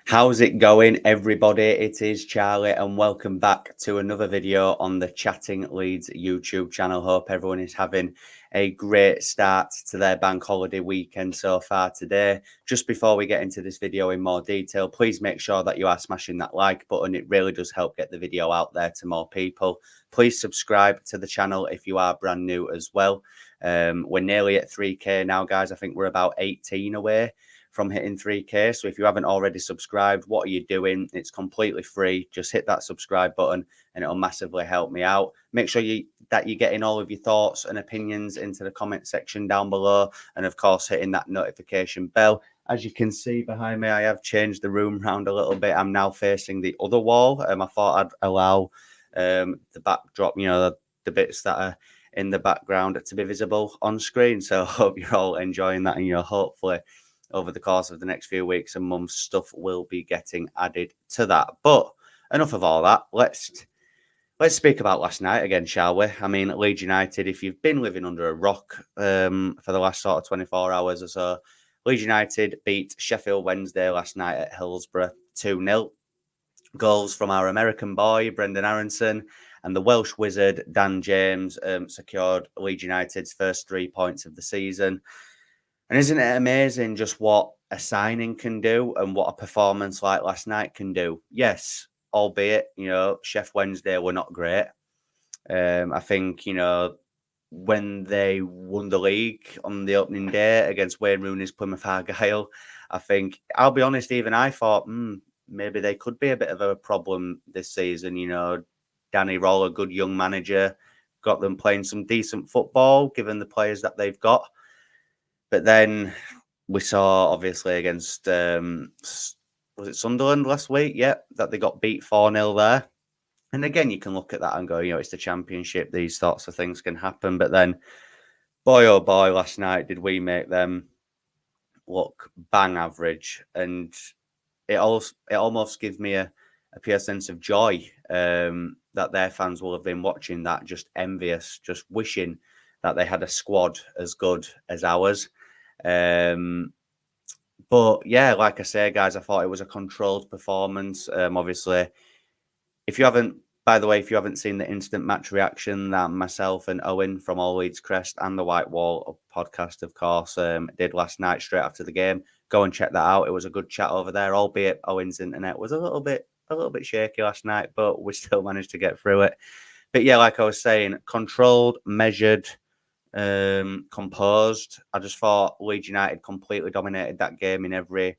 How's it going, everybody? It is Charlie, and welcome back to another video on the Chatting Leeds YouTube channel. Hope everyone is having a great start to their bank holiday weekend so far today. Just before we get into this video in more detail, please make sure that you are smashing that like button. It really does help get the video out there to more people. Please subscribe to the channel if you are brand new as well. We're nearly at 3K now, guys. I think we're about 18 away from hitting 3K. So if you haven't already subscribed, what are you doing? It's completely free. Just hit that subscribe button and it'll massively help me out. Make sure that you're getting all of your thoughts and opinions into the comment section down below. And of course, hitting that notification bell. As you can see behind me, I have changed the room around a little bit. I'm now facing the other wall. I thought I'd allow the backdrop, the bits that are in the background to be visible on screen. So I hope you're all enjoying that, and hopefully over the course of the next few weeks and months, stuff will be getting added to that. But enough of all that. Let's speak about last night again, shall we? I mean, Leeds United, if you've been living under a rock for the last sort of 24 hours or so, Leeds United beat Sheffield Wednesday last night at Hillsborough 2-0. Goals from our American boy, Brendan Aronson, and the Welsh wizard, Dan James, secured Leeds United's first 3 points of the season. And isn't it amazing just what a signing can do and what a performance like last night can do? Yes, albeit, Sheffield Wednesday were not great. I think, when they won the league on the opening day against Wayne Rooney's Plymouth Argyle, I think, I'll be honest, even I thought, maybe they could be a bit of a problem this season. Danny Roll, a good young manager, got them playing some decent football, given the players that they've got. But then we saw, obviously, against, was it Sunderland last week? Yeah, that they got beat 4-0 there. And again, you can look at that and go, it's the Championship. These sorts of things can happen. But then, boy, oh boy, last night did we make them look bang average. And it almost gives me a pure sense of joy that their fans will have been watching that, just envious, just wishing that they had a squad as good as ours. But yeah, like I say, guys, I thought it was a controlled performance. Obviously, if you haven't seen the instant match reaction that myself and Owen from All Leeds Crest and the White Wall podcast, of course, did last night straight after the game, go and check that out. It was a good chat over there, albeit Owen's internet was a little bit shaky last night, but we still managed to get through it. But yeah, like I was saying, controlled, measured, composed. I just thought Leeds United completely dominated that game in every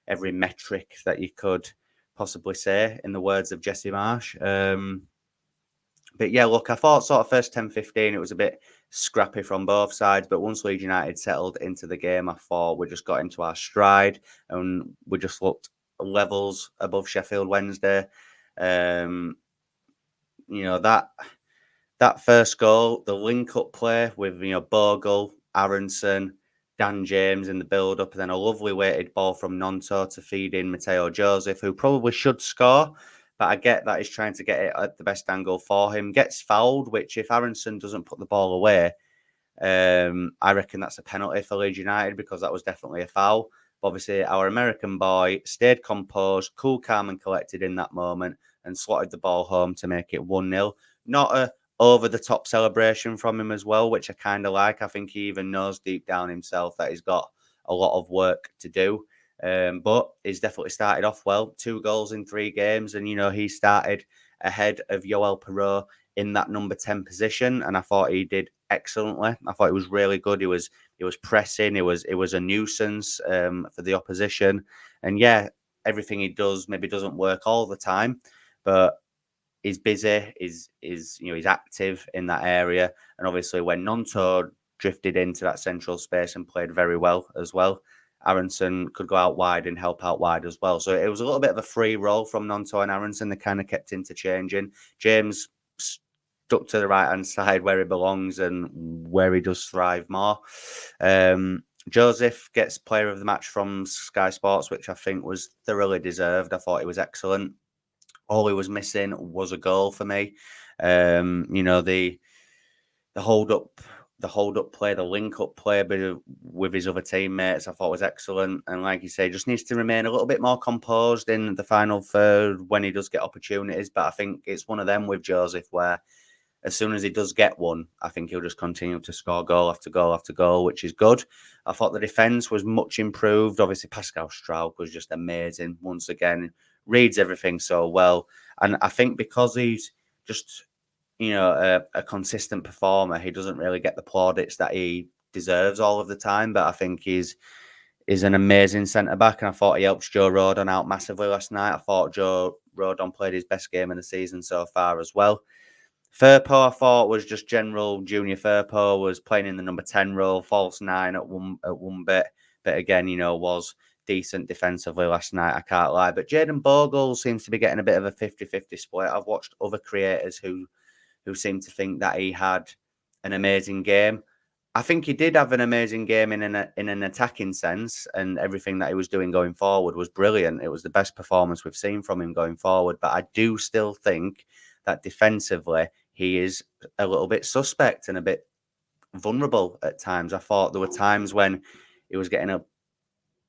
metric that you could possibly say, in the words of Jesse Marsh. But yeah, look, I thought sort of first 10-15, it was a bit scrappy from both sides. But once Leeds United settled into the game, I thought we just got into our stride and we just looked levels above Sheffield Wednesday. That first goal, the link-up play with, Bogle, Aronson, Dan James in the build-up, and then a lovely weighted ball from Nonto to feed in Mateo Joseph, who probably should score, but I get that he's trying to get it at the best angle for him. Gets fouled, which if Aronson doesn't put the ball away, I reckon that's a penalty for Leeds United, because that was definitely a foul. But obviously, our American boy stayed composed, cool, calm and collected in that moment, and slotted the ball home to make it 1-0. Not a over-the-top celebration from him as well, which I kind of like. I think he even knows deep down himself that he's got a lot of work to do. But he's definitely started off well. 2 goals in 3 games. And, he started ahead of Yoel Perot in that number 10 position. And I thought he did excellently. I thought he was really good. He was pressing. It was a nuisance for the opposition. And yeah, everything he does maybe doesn't work all the time, but he's busy, he's active in that area. And obviously when Nonto drifted into that central space and played very well as well, Aronson could go out wide and help out wide as well. So it was a little bit of a free roll from Nonto and Aronson. They kind of kept interchanging. James stuck to the right-hand side where he belongs and where he does thrive more. Joseph gets player of the match from Sky Sports, which I think was thoroughly deserved. I thought he was excellent. All he was missing was a goal for me. The hold up the hold-up play, the link-up play with his other teammates, I thought was excellent. And like you say, just needs to remain a little bit more composed in the final third when he does get opportunities. But I think it's one of them with Joseph where as soon as he does get one, I think he'll just continue to score goal after goal after goal, which is good. I thought the defence was much improved. Obviously, Pascal Struijk was just amazing once again. Reads everything so well. And I think because he's just, a consistent performer, he doesn't really get the plaudits that he deserves all of the time. But I think he's an amazing centre-back, and I thought he helped Joe Rodon out massively last night. I thought Joe Rodon played his best game of the season so far as well. Firpo, I thought, was just general junior Firpo, was playing in the number 10 role, false 9 at one bit. But again, was decent defensively last night, I can't lie. But Jayden Bogle seems to be getting a bit of a 50-50 split. I've watched other creators who seem to think that he had an amazing game. I think he did have an amazing game in an attacking sense, and everything that he was doing going forward was brilliant. It was the best performance we've seen from him going forward. But I do still think that defensively, he is a little bit suspect and a bit vulnerable at times. I thought there were times when he was getting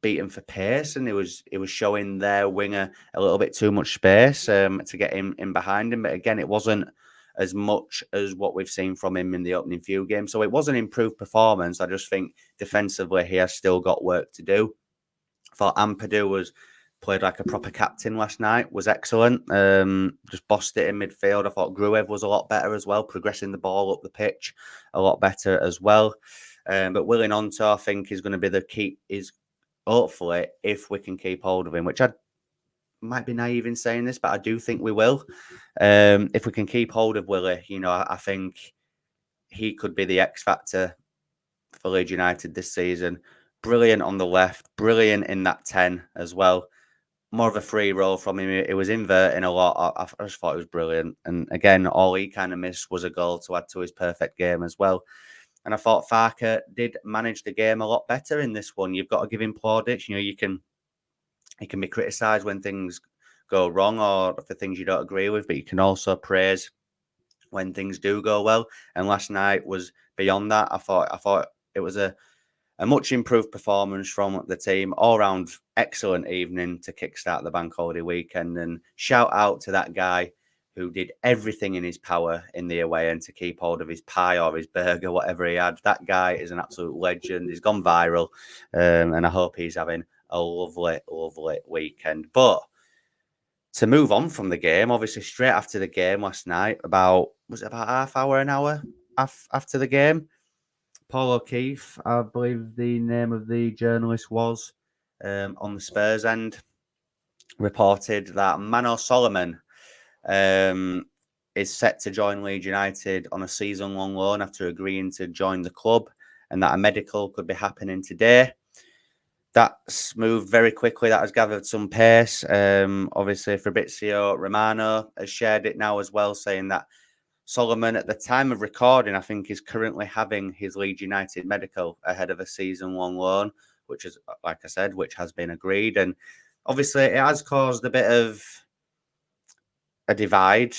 beaten for pace, and it was showing their winger a little bit too much space to get him in behind him. But again, it wasn't as much as what we've seen from him in the opening few games. So it was an improved performance. I just think defensively he has still got work to do. I thought Ampadu played like a proper captain last night, was excellent. Just bossed it in midfield. I thought Gruev was a lot better as well, progressing the ball up the pitch a lot better as well. But Willie Gnonto, I think, is going to be the key. Is hopefully, if we can keep hold of him, which I might be naive in saying this, but I do think we will. If we can keep hold of Willie, I think he could be the X factor for Leeds United this season. Brilliant on the left, brilliant in that 10 as well. More of a free role from him. It was inverting a lot. I just thought it was brilliant. And again, all he kind of missed was a goal to add to his perfect game as well. And I thought Farke did manage the game a lot better in this one. You've got to give him plaudits. He can be criticised when things go wrong or for things you don't agree with, but you can also praise when things do go well. And last night was beyond that. I thought it was a much improved performance from the team. All round excellent evening to kickstart the bank holiday weekend. And shout out to that guy who did everything in his power in the away end to keep hold of his pie or his burger, whatever he had. That guy is an absolute legend. He's gone viral. And I hope he's having a lovely, lovely weekend. But to move on from the game, obviously straight after the game last night, was it about half hour, an hour after the game, Paul O'Keefe, I believe the name of the journalist was, on the Spurs end, reported that Marnor Soloman is set to join Leeds United on a season-long loan after agreeing to join the club, and that a medical could be happening today. That's moved very quickly. That has gathered some pace. Obviously, Fabrizio Romano has shared it now as well, saying that Soloman, at the time of recording, I think is currently having his Leeds United medical ahead of a season-long loan, which is, like I said, which has been agreed. And obviously, it has caused a bit of a divide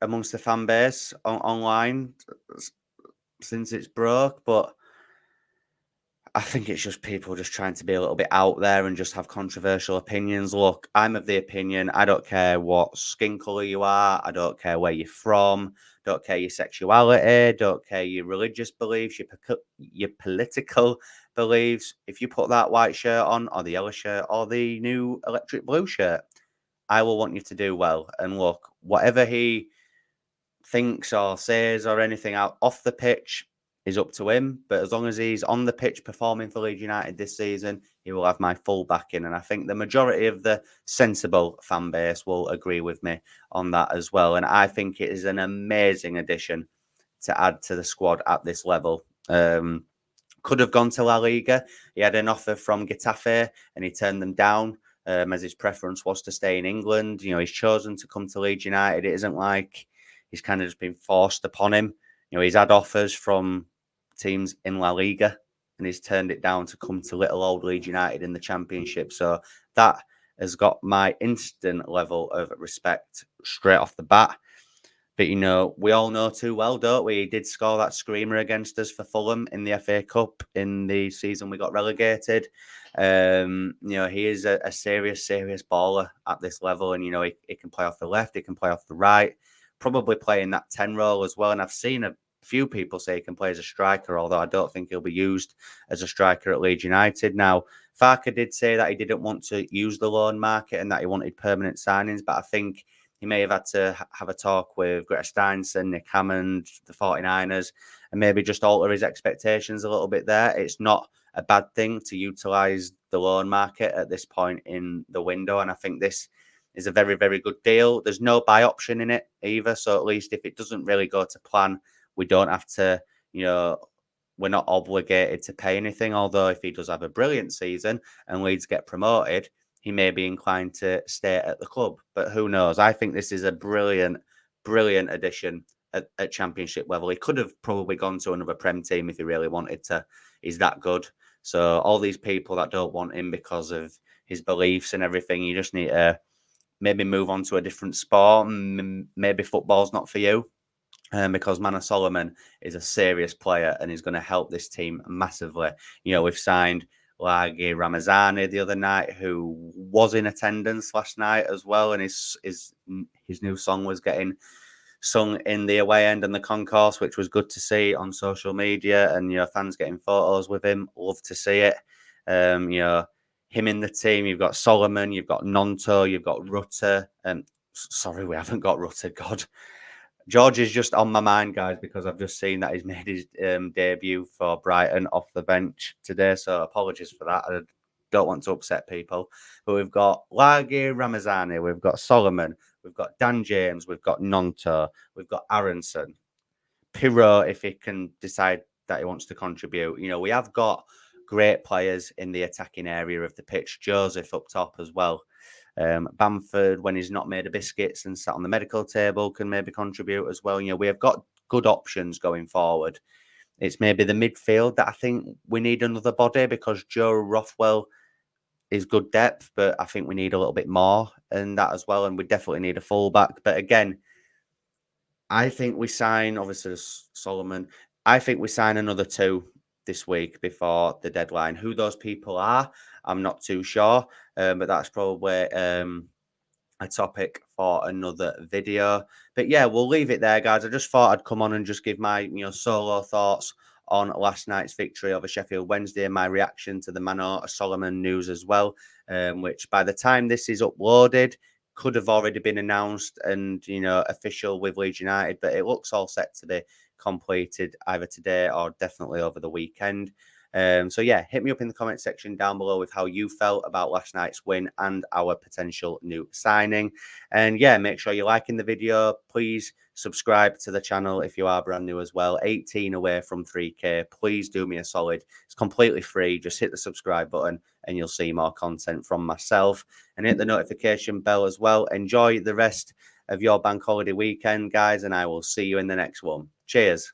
amongst the fan base online since it's broke, but I think it's just people just trying to be a little bit out there and just have controversial opinions. Look, I'm of the opinion, I don't care what skin colour you are, I don't care where you're from, don't care your sexuality, don't care your religious beliefs, your political beliefs. If you put that white shirt on, or the yellow shirt, or the new electric blue shirt, I will want you to do well. And look, whatever he thinks or says or anything out off the pitch is up to him. But as long as he's on the pitch performing for Leeds United this season, he will have my full backing. And I think the majority of the sensible fan base will agree with me on that as well. And I think it is an amazing addition to add to the squad at this level. Could have gone to La Liga. He had an offer from Getafe and he turned them down, as his preference was to stay in England. He's chosen to come to Leeds United. It isn't like he's kind of just been forced upon him. He's had offers from teams in La Liga and he's turned it down to come to little old Leeds United in the Championship. So that has got my instant level of respect straight off the bat. But, we all know too well, don't we? He did score that screamer against us for Fulham in the FA Cup in the season we got relegated. He is a serious, serious baller at this level. And, he can play off the left, he can play off the right, probably play in that 10 role as well. And I've seen a few people say he can play as a striker, although I don't think he'll be used as a striker at Leeds United. Now, Farke did say that he didn't want to use the loan market and that he wanted permanent signings, but I think he may have had to have a talk with Greta Steinson, Nick Hammond, the 49ers, and maybe just alter his expectations a little bit there. It's not a bad thing to utilise the loan market at this point in the window, and I think this is a very, very good deal. There's no buy option in it either, so at least if it doesn't really go to plan, we don't have to, we're not obligated to pay anything. Although if he does have a brilliant season and Leeds get promoted, he may be inclined to stay at the club. But who knows? I think this is a brilliant, brilliant addition at Championship level. He could have probably gone to another Prem team if he really wanted to. He's that good. So all these people that don't want him because of his beliefs and everything, you just need to maybe move on to a different sport. Maybe football's not for you. Because Marnor Soloman is a serious player and is going to help this team massively. We've signed Lagi Ramazani the other night, who was in attendance last night as well, and his new song was getting sung in the away end and the concourse, which was good to see on social media, and fans getting photos with him. Love to see it. Him in the team. You've got Solomon, you've got Nonto, you've got Rutter. Sorry, we haven't got Rutter. God. George is just on my mind, guys, because I've just seen that he's made his debut for Brighton off the bench today. So apologies for that. I don't want to upset people. But we've got Lagi Ramazani, we've got Solomon, we've got Dan James, we've got Nonto, we've got Aronson, Pirro, if he can decide that he wants to contribute. We have got great players in the attacking area of the pitch. Joseph up top as well. Bamford, when he's not made of biscuits and sat on the medical table, can maybe contribute as well. We have got good options going forward. It's maybe the midfield that I think we need another body, because Joe Rothwell is good depth, but I think we need a little bit more in that as well. And we definitely need a fullback. But again, I think we sign, obviously, Solomon. I think we sign another two this week before the deadline. Who those people are, I'm not too sure. But that's probably a topic for another video. But yeah, we'll leave it there, guys. I just thought I'd come on and just give my solo thoughts on last night's victory over Sheffield Wednesday and my reaction to the Marnor Soloman news as well, which by the time this is uploaded could have already been announced and official with Leeds United, but it looks all set to be completed either today or definitely over the weekend. So yeah, hit me up in the comment section down below with how you felt about last night's win and our potential new signing. And yeah, make sure you're liking the video. Please subscribe to the channel if you are brand new as well. 18 away from 3K. Please do me a solid. It's completely free. Just hit the subscribe button and you'll see more content from myself. And hit the notification bell as well. Enjoy the rest of your bank holiday weekend, guys, and I will see you in the next one. Cheers.